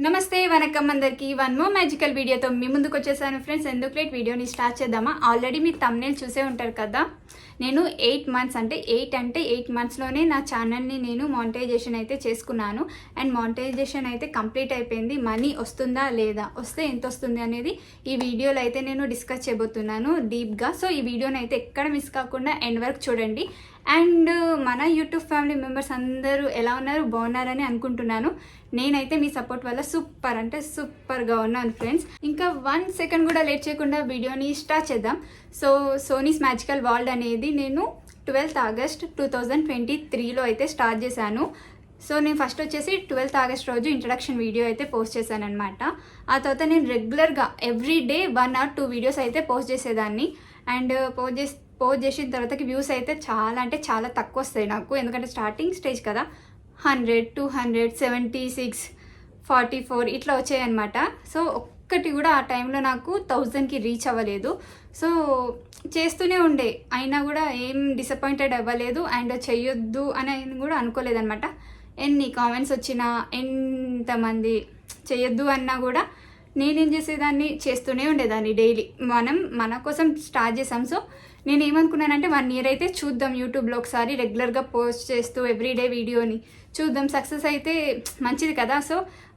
నమస్తే వనకం అందరికి one more magical వీడియోతో మీ ముందుకు వచ్చేసాను ఫ్రెండ్స్. ఎందుకు లేట్ వీడియోని స్టార్ట్ చేద్దామా. ఆల్రెడీ మీరు థంబ్నెయిల్ చూసే ఉంటారు కదా. నేను 8 మంత్స్ అంటే 8 మంత్స్లోనే నా ఛానల్ని నేను మానిటైజేషన్ అయితే చేసుకున్నాను. అండ్ మానిటైజేషన్ అయితే కంప్లీట్ అయిపోయింది. మనీ వస్తుందా లేదా, వస్తే ఎంత వస్తుంది అనేది ఈ వీడియోలో అయితే నేను డిస్కస్ చేయబోతున్నాను డీప్గా. సో ఈ వీడియోని అయితే ఎక్కడ మిస్ కాకుండా ఎండ్ వరకు చూడండి. అండ్ మన యూట్యూబ్ ఫ్యామిలీ మెంబర్స్ అందరూ ఎలా ఉన్నారు, బాగున్నారని అనుకుంటున్నాను. నేనైతే మీ సపోర్ట్ వల్ల సూపర్ అంటే సూపర్గా ఉన్నాను ఫ్రెండ్స్. ఇంకా 1 సెకండ్ కూడా లేట్ చేయకుండా వీడియోని స్టార్ట్ చేద్దాం. సో సోనీస్ మ్యాజికల్ వరల్డ్ అనేది నేను 12th ఆగస్ట్ 2023లో అయితే స్టార్ట్ చేశాను. సో నేను ఫస్ట్ వచ్చేసి 12th ఆగస్ట్ రోజు ఇంట్రడక్షన్ వీడియో అయితే పోస్ట్ చేశాను అనమాట. ఆ తర్వాత నేను రెగ్యులర్గా ఎవ్రీ డే 1 or 2 వీడియోస్ అయితే పోస్ట్ చేసేదాన్ని. అండ్ పోస్ట్ చేసిన తర్వాతకి వ్యూస్ అయితే చాలా అంటే చాలా తక్కువ వస్తాయి నాకు, ఎందుకంటే స్టార్టింగ్ స్టేజ్ కదా. 100, 200, 76, 44 ఇట్లా వచ్చాయన్నమాట. సో ఒక్కటి కూడా ఆ టైంలో నాకు 1000కి రీచ్ అవ్వలేదు. సో చేస్తూనే ఉండే, అయినా కూడా ఏం డిసప్పాయింటెడ్ అవ్వలేదు. అండ్ చెయ్యొద్దు అని కూడా అనుకోలేదన్నమాట. ఎన్ని కామెంట్స్ వచ్చినా, ఎంతమంది చెయ్యొద్దు అన్నా కూడా నేనేం చేసేదాన్ని, చేస్తూనే ఉండేదాన్ని డైలీ. మన కోసం స్టార్ట్ చేసాం. సో నేను ఏమనుకున్నానంటే 1 year అయితే చూద్దాం, యూట్యూబ్లో ఒకసారి రెగ్యులర్గా పోస్ట్ చేస్తూ ఎవ్రీడే వీడియోని చూద్దాం, సక్సెస్ అయితే మంచిది కదా. సో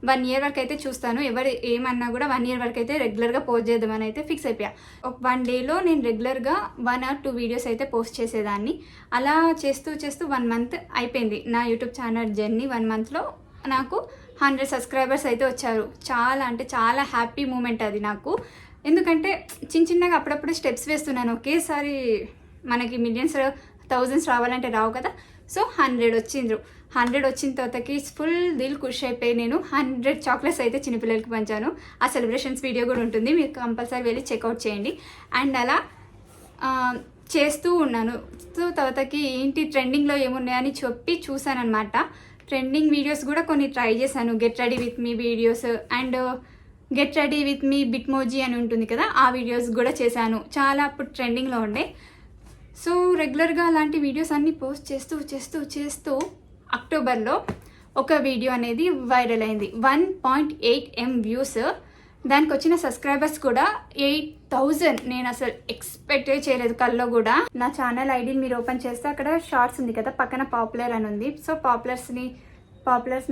1 year వరకు అయితే చూస్తాను, ఎవరు ఏమన్నా కూడా 1 year వరకు అయితే రెగ్యులర్గా పోస్ట్ చేద్దామని అయితే ఫిక్స్ అయిపోయా. ఒక 1 dayలో నేను రెగ్యులర్గా 1 or 2 వీడియోస్ అయితే పోస్ట్ చేసేదాన్ని. అలా చేస్తూ 1 month అయిపోయింది నా యూట్యూబ్ ఛానల్ జర్నీ. 1 monthలో నాకు 100 సబ్స్క్రైబర్స్ అయితే వచ్చారు. చాలా అంటే చాలా హ్యాపీ మూమెంట్ అది నాకు. ఎందుకంటే చిన్నగా అప్పుడప్పుడు స్టెప్స్ వేస్తున్నాను, ఒకేసారి మనకి మిలియన్స్, థౌజండ్స్ రావాలంటే రావు కదా. సో 100 వచ్చిండ్రు. 100 వచ్చిన తర్వాతకి ఫుల్ దిల్ ఖుషి అయిపోయి నేను 100 చాక్లెట్స్ అయితే చిన్నపిల్లలకి పంచాను. ఆ సెలబ్రేషన్స్ వీడియో కూడా ఉంటుంది, మీరు కంపల్సరీ వెళ్ళి చెక్అవుట్ చేయండి. అండ్ అలా చేస్తూ ఉన్నాను. సో తర్వాతకి ఏంటి ట్రెండింగ్లో ఏమున్నాయని చెప్పి చూసానమాట. ట్రెండింగ్ వీడియోస్ కూడా కొన్ని ట్రై చేశాను. Get ready with me videos and get ready with me Bitmoji అని ఉంటుంది కదా, ఆ వీడియోస్ కూడా చేశాను. చాలా అప్పుడు ట్రెండింగ్లో ఉండే. సో రెగ్యులర్గా అలాంటి వీడియోస్ అన్నీ పోస్ట్ చేస్తూ అక్టోబర్లో ఒక వీడియో అనేది వైరల్ అయింది. 1.8 M వ్యూస్. దానికి వచ్చిన సబ్స్క్రైబర్స్ కూడా 8000. నేను అసలు ఎక్స్పెక్టే చేయలేదు కల్లో కూడా. నా ఛానల్ ఐడిని మీరు ఓపెన్ చేస్తే అక్కడ షార్ట్స్ ఉంది కదా, పక్కన పాపులర్ అని ఉంది. సో పాపులర్స్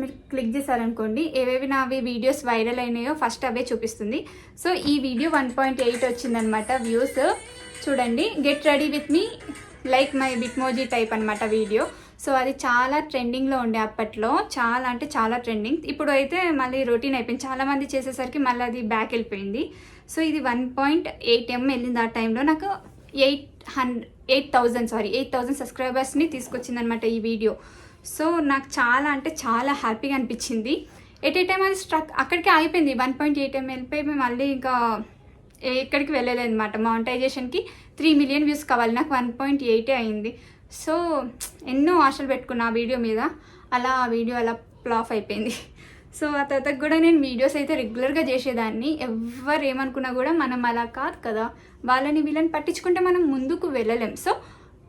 మీరు క్లిక్ చేశారనుకోండి, ఏవేవి నావి వీడియోస్ వైరల్ అయినాయో ఫస్ట్ అవే చూపిస్తుంది. సో ఈ వీడియో 1.8 వచ్చిందనమాట వ్యూస్. చూడండి, get ready with me like my Bitmoji type అనమాట వీడియో. సో అది చాలా ట్రెండింగ్లో ఉండే అప్పట్లో, చాలా అంటే చాలా ట్రెండింగ్. ఇప్పుడు అయితే మళ్ళీ రొటీన్ అయిపోయింది, చాలామంది చేసేసరికి మళ్ళీ అది బ్యాక్ వెళ్ళిపోయింది. సో ఇది 1.8 M వెళ్ళింది. ఆ టైంలో నాకు 8000 సబ్స్క్రైబర్స్ని తీసుకొచ్చిందనమాట ఈ వీడియో. సో నాకు చాలా అంటే చాలా హ్యాపీగా అనిపించింది. ఎట్ ఏ టైం అది స్ట్రక్ అక్కడికి అయిపోయింది. 1.8 M వెళ్ళిపోయి మళ్ళీ ఇంకా ఎక్కడికి వెళ్ళలేదు అనమాట. మానిటైజేషన్కి 3 million వ్యూస్ కావాలి, నాకు 1.8 అయింది. సో ఎన్నో ఆశలు పెట్టుకున్నా ఆ వీడియో మీద, అలా ఆ వీడియో అలా ఫ్లాప్ అయిపోయింది. సో ఆ తర్వాత కూడా నేను వీడియోస్ అయితే రెగ్యులర్గా చేసేదాన్ని. ఎవరు ఏమనుకున్నా కూడా మనం అలా కాదు కదా, వాళ్ళని వీళ్ళని పట్టించుకుంటే మనం ముందుకు వెళ్ళలేం. సో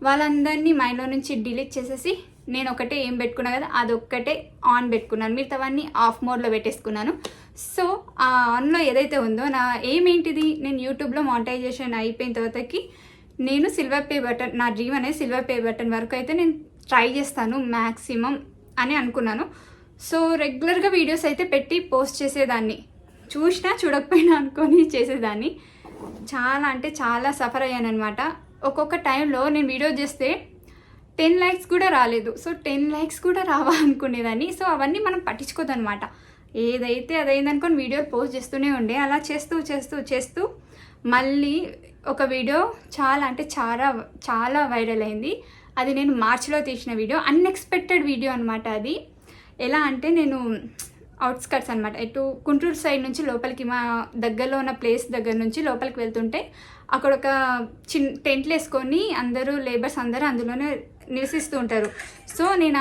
వాళ్ళందరినీ మైండ్లో నుంచి డిలీట్ చేసేసి నేను ఒకటే ఏం పెట్టుకున్నా కదా, అదొక్కటే ఆన్ పెట్టుకున్నాను, మిగతావన్నీ ఆఫ్ మోడ్లో పెట్టేసుకున్నాను. సో ఆ ఆన్లో ఏదైతే ఉందో నా ఎయిమ్ ఏంటిది, నేను యూట్యూబ్లో మానిటైజేషన్ అయిపోయిన తర్వాతకి నేను సిల్వర్ పే బటన్, నా డ్రీమ్ అనేది సిల్వర్ పే బటన్ వరకు అయితే నేను ట్రై చేస్తాను మ్యాక్సిమం అని అనుకున్నాను. సో రెగ్యులర్గా వీడియోస్ అయితే పెట్టి పోస్ట్ చేసేదాన్ని, చూసినా చూడకపోయినా అనుకొని చేసేదాన్ని. చాలా అంటే చాలా సఫర్ అయ్యాను అనమాట. ఒక్కొక్క టైంలో నేను వీడియో చేస్తే 10 likes కూడా రాలేదు. సో 10 likes కూడా రావాలనుకునేదాన్ని. సో అవన్నీ మనం పట్టించుకోదనమాట, ఏదైతే అదైందనుకొని వీడియోలు పోస్ట్ చేస్తూనే ఉండే. అలా చేస్తూ మళ్ళీ ఒక వీడియో చాలా అంటే చాలా వైరల్ అయింది. అది నేను మార్చిలో తీసిన వీడియో, అన్ఎక్స్పెక్టెడ్ వీడియో అనమాట. అది ఎలా అంటే నేను అవుట్స్కట్స్ అనమాట, ఇటు గుంటూరు సైడ్ నుంచి లోపలికి, మా దగ్గరలో ఉన్న ప్లేస్ దగ్గర నుంచి లోపలికి వెళ్తుంటే అక్కడ ఒక టెంట్లు వేసుకొని అందరూ లేబర్స్ అందరూ అందులోనే నివసిస్తూ ఉంటారు. సో నేను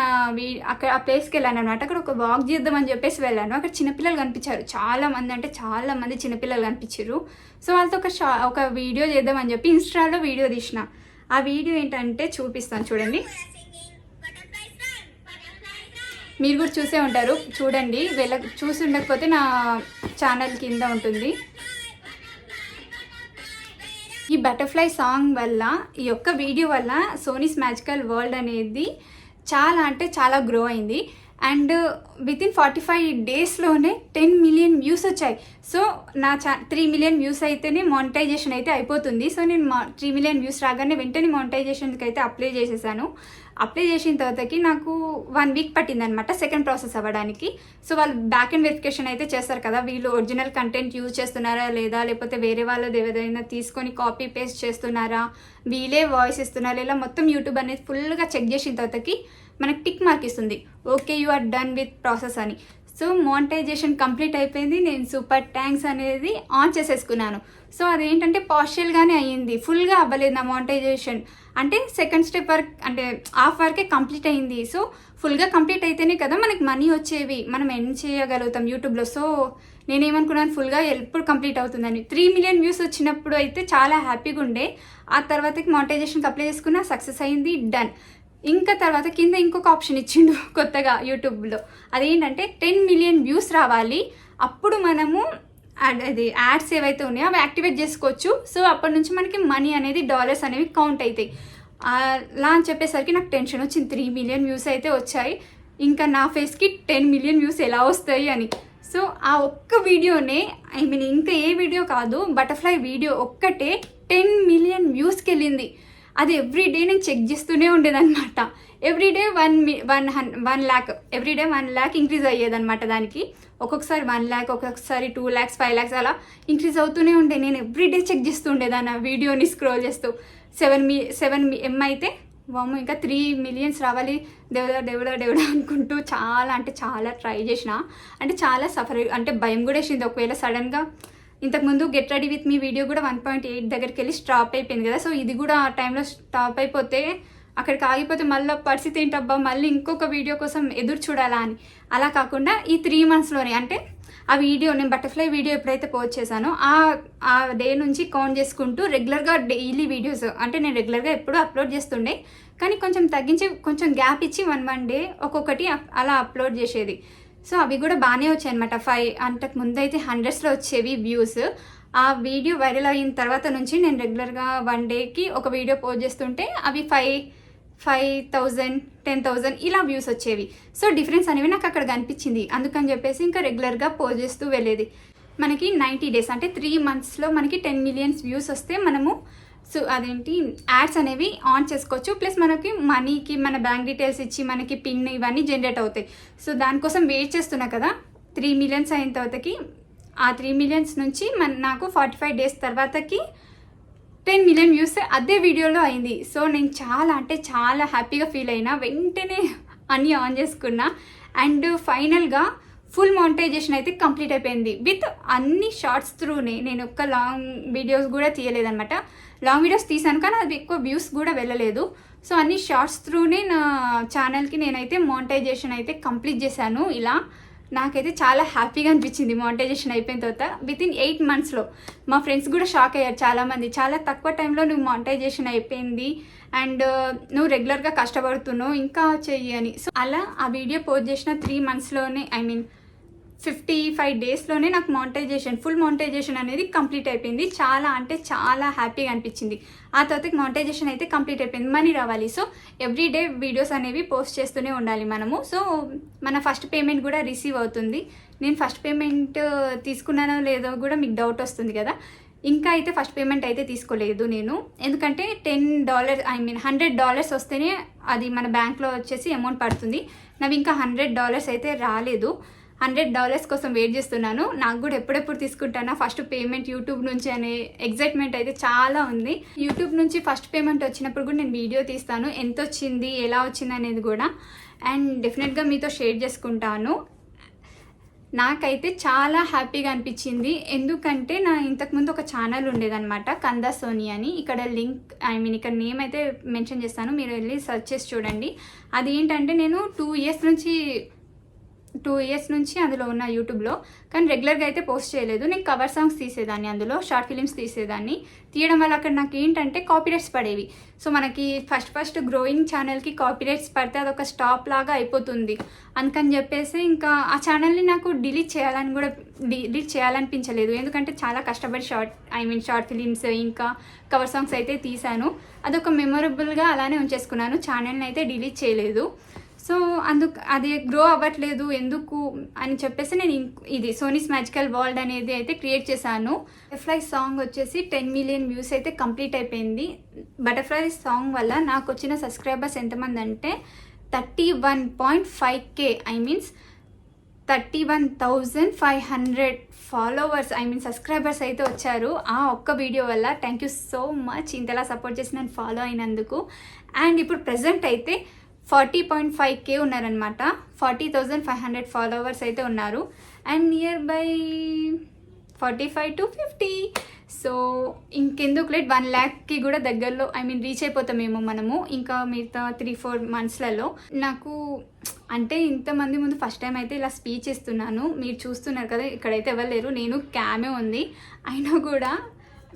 అక్కడ ఆ ప్లేస్కి వెళ్ళాను అనమాట. అక్కడ ఒక వాక్ చేద్దామని చెప్పేసి వెళ్ళాను. అక్కడ చిన్నపిల్లలు కనిపించారు, చాలామంది చిన్నపిల్లలు కనిపించారు. సో వాళ్ళతో ఒక వీడియో చేద్దామని చెప్పి ఇన్స్టాలో వీడియో తీసిన. ఆ వీడియో ఏంటంటే చూపిస్తాను చూడండి. మీరు కూడా చూసే ఉంటారు, చూడండి. చూసి ఉండకపోతే నా ఛానల్ కింద ఉంటుంది. ఈ బటర్ఫ్లై సాంగ్ వల్ల, ఈ యొక్క వీడియో వల్ల సోనీస్ మ్యాజికల్ వరల్డ్ అనేది చాలా అంటే చాలా గ్రో అయింది. అండ్ వితిన్ 45 డేస్లోనే 10 మిలియన్ వ్యూస్ వచ్చాయి. సో నా 3 మిలియన్ వ్యూస్ అయితేనే మానిటైజేషన్ అయితే అయిపోతుంది. సో నేను 3 మిలియన్ వ్యూస్ రాగానే వెంటనే మానిటైజేషన్కి అయితే అప్లై చేసేసాను. అప్లై చేసిన తర్వాతకి నాకు 1 వీక్ పట్టిందనమాట సెకండ్ ప్రాసెస్ అవ్వడానికి. సో వాళ్ళు బ్యాక్ అండ్ వెరిఫికేషన్ అయితే చేస్తారు కదా, వీళ్ళు ఒరిజినల్ కంటెంట్ యూజ్ చేస్తున్నారా లేదా, లేకపోతే వేరే వాళ్ళది ఏదైనా తీసుకొని కాపీ పేస్ట్ చేస్తున్నారా, వీళ్ళే వాయిస్ ఇస్తున్నారా, ఇలా మొత్తం యూట్యూబ్ అనేది ఫుల్గా చెక్ చేసిన తర్వాతకి మనకి టిక్ మార్క్ ఇస్తుంది, okay you are done with process అని. సో మానిటైజేషన్ కంప్లీట్ అయిపోయింది. నేను సూపర్ థ్యాంక్స్ అనేది ఆన్ చేసేసుకున్నాను. సో అదేంటంటే పార్షియల్గానే అయ్యింది, ఫుల్గా అవ్వలేదు నా మానిటైజేషన్. అంటే సెకండ్ స్టెప్ వర్క్ అంటే హాఫ్ వరకే కంప్లీట్ అయింది. సో ఫుల్గా కంప్లీట్ అయితేనే కదా మనకి మనీ వచ్చేవి, మనం ఎర్న్ చేయగలుగుతాం యూట్యూబ్లో. సో నేనేమనుకున్నాను ఫుల్గా ఎప్పుడు కంప్లీట్ అవుతుందని. 3 మిలియన్ వ్యూస్ వచ్చినప్పుడు అయితే చాలా హ్యాపీగా ఉండే. ఆ తర్వాతకి మానిటైజేషన్కి అప్లై చేసుకున్నా, సక్సెస్ అయింది, డన్. ఇంకా తర్వాత కింద ఇంకొక ఆప్షన్ ఇచ్చిండు కొత్తగా యూట్యూబ్లో, అదేంటంటే 10 మిలియన్ వ్యూస్ రావాలి, అప్పుడు మనము అది యాడ్స్ ఏవైతే ఉన్నాయో అవి యాక్టివేట్ చేసుకోవచ్చు. సో అప్పటి నుంచి మనకి మనీ అనేది డాలర్స్ అనేవి కౌంట్ అవుతాయి. అలా అని చెప్పేసరికి నాకు టెన్షన్ వచ్చింది. 3 మిలియన్ వ్యూస్ అయితే వచ్చాయి, ఇంకా నా ఫేస్కి 10 మిలియన్ వ్యూస్ ఎలా వస్తాయి అని. సో ఆ ఒక్క వీడియోనే, ఐ మీన్ ఇంకా ఏ వీడియో కాదు, బటర్ఫ్లై వీడియో ఒక్కటే 10 మిలియన్ వ్యూస్కి వెళ్ళింది. అది ఎవ్రీడే నేను చెక్ చేస్తూనే ఉండేదన్నమాట. Everyday 1 lakh, everyday 1 lakh increase అయ్యేదన్నమాట దానికి. ఒక్కొక్కసారి 1 ల్యాక్, ఒక్కొక్కసారి 2 ల్యాక్స్, 5 ల్యాక్స్ అలా ఇంక్రీజ్ అవుతూనే ఉండే. నేను ఎవ్రీడే చెక్ చేస్తూ ఉండేదాన్ని ఆ వీడియోని స్క్రోల్ చేస్తూ. 7 అయితే వాము ఇంకా 3 మిలియన్స్ రావాలి, దేవుడా అనుకుంటూ చాలా అంటే చాలా ట్రై చేసిన. అంటే చాలా సఫర్, అంటే భయం కూడా వేసింది. ఒకవేళ సడన్గా ఇంతకుముందు get ready with me video కూడా 1.8 దగ్గరికి వెళ్ళి స్టాప్ అయిపోయింది కదా. సో ఇది కూడా ఆ టైంలో స్టాప్ అయిపోతే, అక్కడికి ఆగిపోతే మళ్ళీ పరిస్థితి ఏంటబ్బా, మళ్ళీ ఇంకొక వీడియో కోసం ఎదురు చూడాలా అని. అలా కాకుండా ఈ 3 మంత్స్లోనే, అంటే ఆ వీడియో నేను బటర్ఫ్లై వీడియో ఎప్పుడైతే పోస్ట్ చేశానో ఆ డే నుంచి కౌంట్ చేసుకుంటూ రెగ్యులర్గా డైలీ వీడియోస్, అంటే నేను రెగ్యులర్గా ఎప్పుడూ అప్లోడ్ చేస్తుండే, కానీ కొంచెం తగ్గించి కొంచెం గ్యాప్ ఇచ్చి 1 డే ఒక్కొక్కటి అలా అప్లోడ్ చేసేది. సో అవి కూడా బాగానే వచ్చాయి అనమాట. అంతకు ముందు అయితే 100స్లో వచ్చేవి వ్యూస్. ఆ వీడియో వైరల్ అయిన తర్వాత నుంచి నేను రెగ్యులర్గా 1 డేకి ఒక వీడియో పోస్ట్ చేస్తుంటే అవి 5,000, 10,000 ఇలా వ్యూస్ వచ్చేవి. సో డిఫరెన్స్ అనేవి నాకు అక్కడ కనిపించింది. అందుకని చెప్పేసి ఇంకా రెగ్యులర్గా పోస్ట్ చేస్తూ వెళ్ళేది. మనకి 90 డేస్ అంటే 3 మంత్స్లో మనకి 10 మిలియన్స్ వ్యూస్ వస్తే మనము అదేంటి యాడ్స్ అనేవి ఆన్ చేసుకోవచ్చు. ప్లస్ మనకి మనీకి మన బ్యాంక్ డీటెయిల్స్ ఇచ్చి మనకి పిన్ ఇవన్నీ జనరేట్ అవుతాయి. సో దానికోసం వెయిట్ చేస్తున్నా కదా. 3 మిలియన్స్ అయిన తర్వాతకి, ఆ 3 మిలియన్స్ నుంచి నాకు 45 డేస్ తర్వాతకి 10 మిలియన్ వ్యూస్ అదే వీడియోలో అయింది. సో నేను చాలా అంటే చాలా హ్యాపీగా ఫీల్ అయినా. వెంటనే అన్నీ ఆన్ చేసుకున్నా. అండ్ ఫైనల్గా ఫుల్ మానిటైజేషన్ అయితే కంప్లీట్ అయిపోయింది విత్ అన్ని షార్ట్స్ త్రూనే. నేను ఒక్క లాంగ్ వీడియోస్ కూడా తీయలేదన్నమాట. లాంగ్ వీడియోస్ తీసాను కానీ అది ఎక్కువ వ్యూస్ కూడా వెళ్ళలేదు. సో అన్ని షార్ట్స్ త్రూనే నా ఛానల్కి నేనైతే మానిటైజేషన్ అయితే కంప్లీట్ చేశాను. ఇలా నాకైతే చాలా హ్యాపీగా అనిపించింది మానిటైజేషన్ అయిపోయిన తర్వాత. వితిన్ 8 మంత్స్లో మా ఫ్రెండ్స్ కూడా షాక్ అయ్యారు చాలామంది, చాలా తక్కువ టైంలో నువ్వు మానిటైజేషన్ అయిపోయింది అండ్ నువ్వు రెగ్యులర్గా కష్టపడుతున్నావు, ఇంకా చెయ్యి అని. సో అలా ఆ వీడియో పోస్ట్ చేసిన 3 మంత్స్లోనే, ఐ మీన్ 55 డేస్లోనే నాకు ఫుల్ మానిటైజేషన్ అనేది కంప్లీట్ అయిపోయింది. చాలా అంటే చాలా హ్యాపీగా అనిపించింది. ఆ తర్వాత మానిటైజేషన్ అయితే కంప్లీట్ అయిపోయింది, మనీ రావాలి. సో ఎవ్రీడే వీడియోస్ అనేవి పోస్ట్ చేస్తూనే ఉండాలి మనము. సో మన ఫస్ట్ పేమెంట్ కూడా రిసీవ్ అవుతుంది. నేను ఫస్ట్ పేమెంట్ తీసుకున్నానో లేదో కూడా మీకు డౌట్ వస్తుంది కదా. ఇంకా అయితే ఫస్ట్ పేమెంట్ అయితే తీసుకోలేదు నేను, ఎందుకంటే $10, ఐ మీన్ $100 వస్తేనే అది మన బ్యాంక్లో వచ్చేసి అమౌంట్ పడుతుంది. నావి ఇంకా $100 అయితే రాలేదు. $100 కోసం వెయిట్ చేస్తున్నాను. నాకు కూడా ఎప్పుడెప్పుడు తీసుకుంటానా ఫస్ట్ పేమెంట్ యూట్యూబ్ నుంచి అనే ఎగ్జైట్మెంట్ అయితే చాలా ఉంది. యూట్యూబ్ నుంచి ఫస్ట్ పేమెంట్ వచ్చినప్పుడు కూడా నేను వీడియో తీస్తాను, ఎంత వచ్చింది, ఎలా వచ్చింది అనేది కూడా. అండ్ డెఫినెట్గా మీతో షేర్ చేసుకుంటాను. నాకైతే చాలా హ్యాపీగా అనిపించింది. ఎందుకంటే నా ఇంతకుముందు ఒక ఛానల్ ఉండేదన్నమాట, కందా సోనీ అని. ఇక్కడ లింక్, ఐ మీన్ ఇక్కడ నేమ్ అయితే మెన్షన్ చేస్తాను, మీరు వెళ్ళి సెర్చ్ చేసి చూడండి. అది ఏంటంటే నేను 2 ఇయర్స్ నుంచి 2 ఇయర్స్ నుంచి అందులో ఉన్న యూట్యూబ్లో. కానీ రెగ్యులర్గా అయితే పోస్ట్ చేయలేదు. నేను కవర్ సాంగ్స్ తీసేదాన్ని, అందులో షార్ట్ ఫిలిమ్స్ తీసేదాన్ని. తీయడం వల్ల అక్కడ నాకు ఏంటంటే కాపీరైట్స్ పడేవి. సో మనకి ఫస్ట్ గ్రోయింగ్ ఛానల్కి కాపీరైట్స్ పడితే అదొక స్టాప్ లాగా అయిపోతుంది. అందుకని చెప్పేసి ఇంకా ఆ ఛానల్ని నాకు డిలీట్ చేయాలనిపించలేదు. ఎందుకంటే చాలా కష్టపడి షార్ట్ ఫిలిమ్స్ ఇంకా కవర్ సాంగ్స్ అయితే తీశాను. అదొక మెమొరబుల్గా అలానే ఉంచేసుకున్నాను. ఛానల్ని అయితే డిలీట్ చేయలేదు. సో అది గ్రో అవ్వట్లేదు ఎందుకు అని చెప్పేసి నేను ఇది సోనీస్ మ్యాజికల్ వరల్డ్ అనేది అయితే క్రియేట్ చేశాను. బటర్ఫ్లై సాంగ్ వచ్చేసి 10 మిలియన్ వ్యూస్ అయితే కంప్లీట్ అయిపోయింది. బటర్ఫ్లై సాంగ్ వల్ల నాకు వచ్చిన సబ్స్క్రైబర్స్ ఎంతమంది అంటే 31.5K, I means 31,500 followers, I mean subscribers అయితే వచ్చారు ఆ ఒక్క వీడియో వల్ల. థ్యాంక్ యూ సో మచ్ ఇంతలా సపోర్ట్ చేసి నన్ను ఫాలో అయినందుకు. అండ్ ఇప్పుడు ప్రజెంట్ అయితే 40.5K ఉన్నారనమాట. 40,500 ఫాలోవర్స్ అయితే ఉన్నారు. And near by 45 to 50. So ఇంకెందుకు లేట్ 1 lakhకి కూడా దగ్గరలో, ఐ మీన్ రీచ్ అయిపోతామేమో మనము ఇంకా మిగతా 3-4 మంత్స్లలో. నాకు అంటే ఇంతమంది ముందు ఫస్ట్ టైం అయితే ఇలా స్పీచ్ ఇస్తున్నాను. మీరు చూస్తున్నారు కదా, ఇక్కడైతే ఎవరు లేరు, నేను క్యామే ఉంది. అయినా కూడా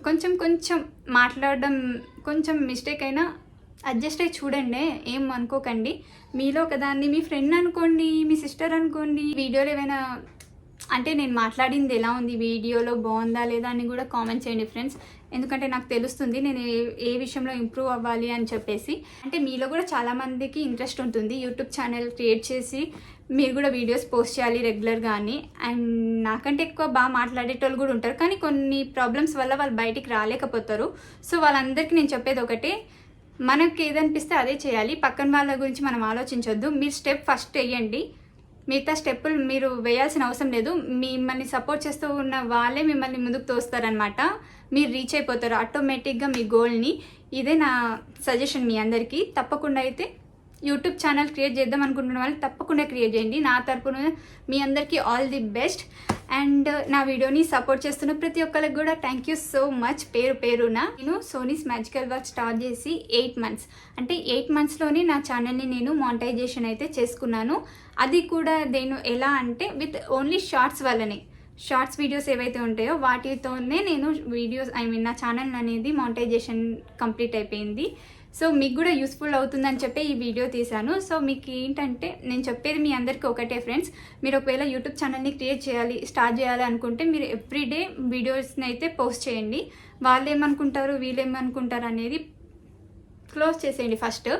కొంచెం మాట్లాడడం కొంచెం మిస్టేక్ అయినా అడ్జస్ట్ అయ్యి చూడండి, ఏం అనుకోకండి. మీలో ఒకదాన్ని మీ ఫ్రెండ్ అనుకోండి, మీ సిస్టర్ అనుకోండి. వీడియోలో ఏమైనా అంటే నేను మాట్లాడింది ఎలా ఉంది, వీడియోలో బాగుందా లేదా అని కూడా కామెంట్ చేయండి ఫ్రెండ్స్. ఎందుకంటే నాకు తెలుస్తుంది నేను ఏ విషయంలో ఇంప్రూవ్ అవ్వాలి అని చెప్పేసి. అంటే మీలో కూడా చాలామందికి ఇంట్రెస్ట్ ఉంటుంది యూట్యూబ్ ఛానల్ క్రియేట్ చేసి మీరు కూడా వీడియోస్ పోస్ట్ చేయాలి రెగ్యులర్గా అని. అండ్ నాకంటే ఎక్కువ బాగా మాట్లాడేటోళ్ళు కూడా ఉంటారు, కానీ కొన్ని ప్రాబ్లమ్స్ వల్ల వాళ్ళు బయటికి రాలేకపోతారు. సో వాళ్ళందరికీ నేను చెప్పేది ఒకటే, మనకి ఏదనిపిస్తే అదే చేయాలి. పక్కన వాళ్ళ గురించి మనం ఆలోచించొద్దు. మీరు స్టెప్ ఫస్ట్ వేయండి, మిగతా స్టెప్పులు మీరు వేయాల్సిన అవసరం లేదు. మిమ్మల్ని సపోర్ట్ చేస్తూ ఉన్న వాళ్ళే మిమ్మల్ని ముందుకు తోస్తారనమాట. మీరు రీచ్ అయిపోతారు ఆటోమేటిక్గా మీ గోల్ని. ఇదే నా సజెషన్ మీ అందరికీ. తప్పకుండా అయితే యూట్యూబ్ ఛానల్ క్రియేట్ చేద్దాం అనుకుంటున్న వాళ్ళు తప్పకుండా క్రియేట్ చేయండి. నా తరపున మీ అందరికీ ఆల్ ది బెస్ట్. అండ్ నా వీడియోని సపోర్ట్ చేస్తున్న ప్రతి ఒక్కరికి కూడా థ్యాంక్ యూ సో మచ్ పేరున. నేను సోనీస్ మ్యాజికల్ వర్క్ స్టార్ట్ చేసి 8 months, అంటే 8 monthsలోనే నా ఛానల్ని నేను మానిటైజేషన్ అయితే చేసుకున్నాను. అది కూడా నేను ఎలా అంటే విత్ ఓన్లీ షార్ట్స్ వల్లనే. షార్ట్స్ వీడియోస్ ఏవైతే ఉంటాయో వాటితోనే నేను వీడియోస్, ఐ మీన్ నా ఛానల్ అనేది మానిటైజేషన్ కంప్లీట్ అయిపోయింది. సో మీకు కూడా యూస్ఫుల్ అవుతుందని చెప్పి ఈ వీడియో తీశాను. సో మీకు ఏంటంటే నేను చెప్పేది మీ అందరికీ ఒకటే ఫ్రెండ్స్, మీరు ఒకవేళ యూట్యూబ్ ఛానల్ని స్టార్ట్ చేయాలి అనుకుంటే మీరు ఎవ్రీడే వీడియోస్ని అయితే పోస్ట్ చేయండి. వాళ్ళు ఏమనుకుంటారు వీళ్ళేమనుకుంటారు అనేది క్లోజ్ చేసేయండి ఫస్ట్.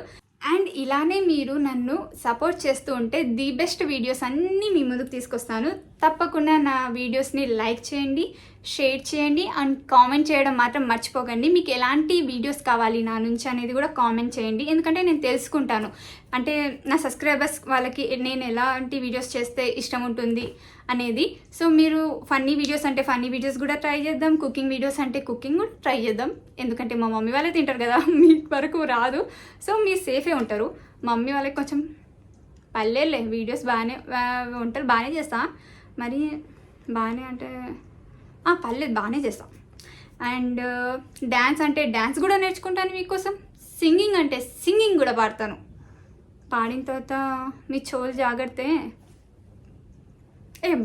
అండ్ ఇలానే మీరు నన్ను సపోర్ట్ చేస్తూ ఉంటే ది బెస్ట్ వీడియోస్ అన్నీ మీ ముందుకు తీసుకొస్తాను. తప్పకుండా నా వీడియోస్ని లైక్ చేయండి, షేర్ చేయండి అండ్ కామెంట్ చేయడం మాత్రం మర్చిపోకండి. మీకు ఎలాంటి వీడియోస్ కావాలి నా నుంచి అనేది కూడా కామెంట్ చేయండి. ఎందుకంటే నేను తెలుసుకుంటాను, అంటే నా సబ్స్క్రైబర్స్ వాళ్ళకి నేను ఎలాంటి వీడియోస్ చేస్తే ఇష్టం ఉంటుంది అనేది. సో మీరు ఫన్నీ వీడియోస్ అంటే ఫన్నీ వీడియోస్ కూడా ట్రై చేద్దాం, కుకింగ్ వీడియోస్ అంటే కుకింగ్ కూడా ట్రై చేద్దాం. ఎందుకంటే మా మమ్మీ వాళ్ళే తింటారు కదా, మీ వరకు రాదు. సో మీరు సేఫే ఉంటారు. మమ్మీ వాళ్ళకి కొంచెం పల్లెలే వీడియోస్ బాగానే ఉంటారు, బాగానే చేస్తా. మరి బాగానే అంటే పర్లేదు బాగానే చేస్తాం. అండ్ డ్యాన్స్ అంటే డ్యాన్స్ కూడా నేర్చుకుంటాను మీకోసం. సింగింగ్ అంటే సింగింగ్ కూడా పాడతాను. పాడిన తర్వాత మీ చెవులు జాగ్రత్తే,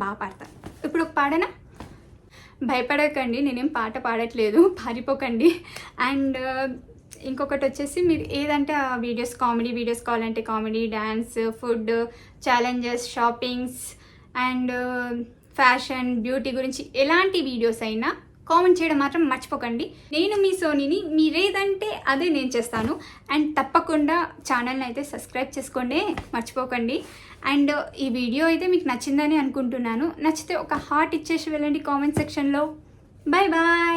బాగా పాడతాను. ఇప్పుడు ఒక పాడనా? భయపడకండి, నేనేం పాట పాడట్లేదు, పారిపోకండి. అండ్ ఇంకొకటి వచ్చేసి మీరు ఏదంటే ఆ వీడియోస్, కామెడీ వీడియోస్ కావాలంటే comedy, dance, food, challenges, shoppings and fashion, beauty గురించి ఎలాంటి వీడియోస్ అయినా కామెంట్ చేయడం మాత్రం మర్చిపోకండి. నేను మీ సోనీని, మీరేదంటే అదే నేను చేస్తాను. అండ్ తప్పకుండా ఛానల్ని అయితే సబ్స్క్రైబ్ చేసుకోండి, మర్చిపోకండి. అండ్ ఈ వీడియో అయితే మీకు నచ్చిందని అనుకుంటున్నాను. నచ్చితే ఒక హార్ట్ ఇచ్చేసి వెళ్ళండి కామెంట్ సెక్షన్లో. Bye bye.